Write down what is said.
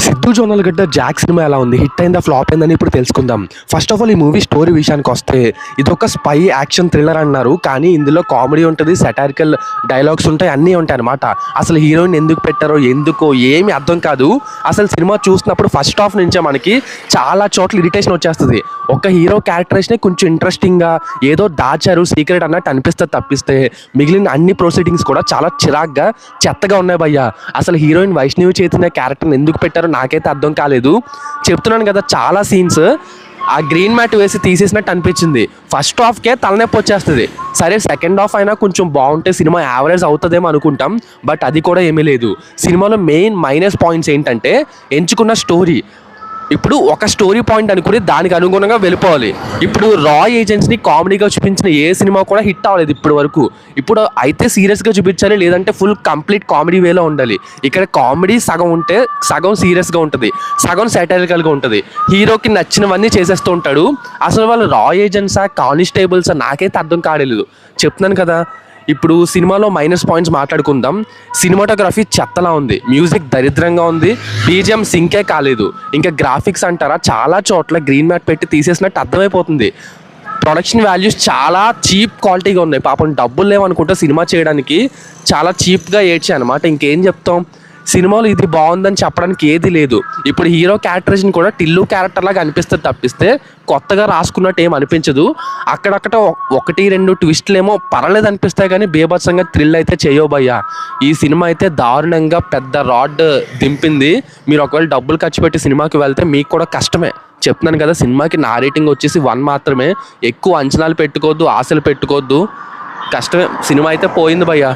Siddhu Jonnalagadda 'Jack' cinema ఎలా ఉంది? Hit అయిందా? ఫ్లాప్ అయిందని ఇప్పుడు తెలుసుకుందాం. ఫస్ట్ ఆఫ్ ఆల్ ఈ మూవీ స్టోరీ విషయానికొస్తే ఇదొక స్పై యాక్షన్ థ్రిల్లర్ అన్నారు. కానీ ఇందులో కామెడీ ఉంటది, సటారికల్ డైలాగ్స్ ఉంటాయి, అన్నీ ఉంటాయన్నమాట. అసలు హీరోయిన్ ఎందుకు పెట్టారో, ఎందుకో ఏమి అర్థం కాదు. అసలు సినిమా చూస్తున్నప్పుడు ఫస్ట్ హాఫ్ నుంచే మనకి చాలా చోట్ల ఇరిటేషన్ వచ్చేస్తది. ఒక హీరో క్యారెక్టరైజేషనే కొంచెం ఇంట్రెస్టింగ్‌గా ఏదో దాచారు సీక్రెట్ అన్నట్టు అనిపిస్తది తప్పిస్తే, మిగిలిన అన్ని ప్రొసీడింగ్స్ కూడా చాలా చిరాగ్గా, చెత్తగా ఉన్నాయి భయ్యా. అసలు హీరోయిన్ వైష్ణవి చైతన్య క్యారెక్టర్‌ని ఎందుకు పెట్టారో నాకైతే అర్థం కాలేదు. చెప్తున్నాను కదా, చాలా సీన్స్ ఆ గ్రీన్ మ్యాట్ వేసి తీసేసినట్టు అనిపించింది. ఫస్ట్ హాఫ్‌కే తలనొప్పి వచ్చేస్తది. సరే సెకండ్ హాఫ్ అయినా కొంచెం బాగుంటే సినిమా యావరేజ్ అవుతదేమో అనుకుంటాం. బట్ అది కూడా ఏమీ లేదు. సినిమాలో మెయిన్ మైనస్ పాయింట్స్ ఏంటంటే ఎంచుకున్న స్టోరీ. ఇప్పుడు ఒక స్టోరీ పాయింట్ అనుకుని దానికి అనుగుణంగా వెళ్ళిపోవాలి. ఇప్పుడు రాయ్ ఏజెంట్స్ని కామెడీగా చూపించిన ఏ సినిమా కూడా హిట్ అవ్వలేదు ఇప్పటి వరకు. ఇప్పుడు అయితే సీరియస్గా చూపించాలి, లేదంటే ఫుల్ కంప్లీట్ కామెడీ వేలో ఉండాలి. ఇక్కడ కామెడీ సగం ఉంటే సగం సీరియస్గా ఉంటుంది, సగం సాటరికల్గా ఉంటుంది. హీరోకి నచ్చినవన్నీ చేసేస్తూ ఉంటాడు. అసలు వాళ్ళు రాయ్ ఏజెంట్సా, కానిస్టేబుల్సా నాకైతే అర్థం కాలేదు. చెప్తున్నాను కదా. ఇప్పుడు సినిమాలో మైనస్ పాయింట్స్ మాట్లాడుకుందాం. సినిమాటోగ్రఫీ చెత్తలా ఉంది, మ్యూజిక్ దరిద్రంగా ఉంది, బీజిఎం సింకే కాలేదు. ఇంకా గ్రాఫిక్స్ అంటారా, చాలా చోట్ల గ్రీన్ మ్యాట్ పెట్టి తీసేసినట్టు అర్థమైపోతుంది. ప్రొడక్షన్ వాల్యూస్ చాలా చీప్ క్వాలిటీగా ఉన్నాయి. పాపం డబ్బులు లేవనుకుంటే సినిమా చేయడానికి చాలా చీప్గా ఏడ్చాయి అనమాట. ఇంకేం చెప్తాం, సినిమాలో ఇది బాగుందని చెప్పడానికి ఏది లేదు. ఇప్పుడు హీరో క్యారెక్టరేషన్ కూడా టిల్లు క్యారెక్టర్ లాగా అనిపిస్తుంది తప్పిస్తే కొత్తగా రాసుకున్నట్టు ఏం అనిపించదు. అక్కడక్కడ ఒకటి రెండు ట్విస్ట్లు ఏమో పర్లేదు అనిపిస్తాయి, కానీ బేభత్సంగా థ్రిల్ అయితే చేయవు భయ్యా. ఈ సినిమా అయితే దారుణంగా పెద్ద రాడ్ దింపింది. మీరు ఒకవేళ డబ్బులు ఖర్చు పెట్టి సినిమాకి వెళ్తే మీకు కూడా కష్టమే. చెప్తున్నాను కదా, సినిమాకి నా రేటింగ్ వచ్చేసి 1 మాత్రమే. ఎక్కువ అంచనాలు పెట్టుకోవద్దు, ఆశలు పెట్టుకోవద్దు. కష్టమే, సినిమా అయితే పోయింది భయ్యా.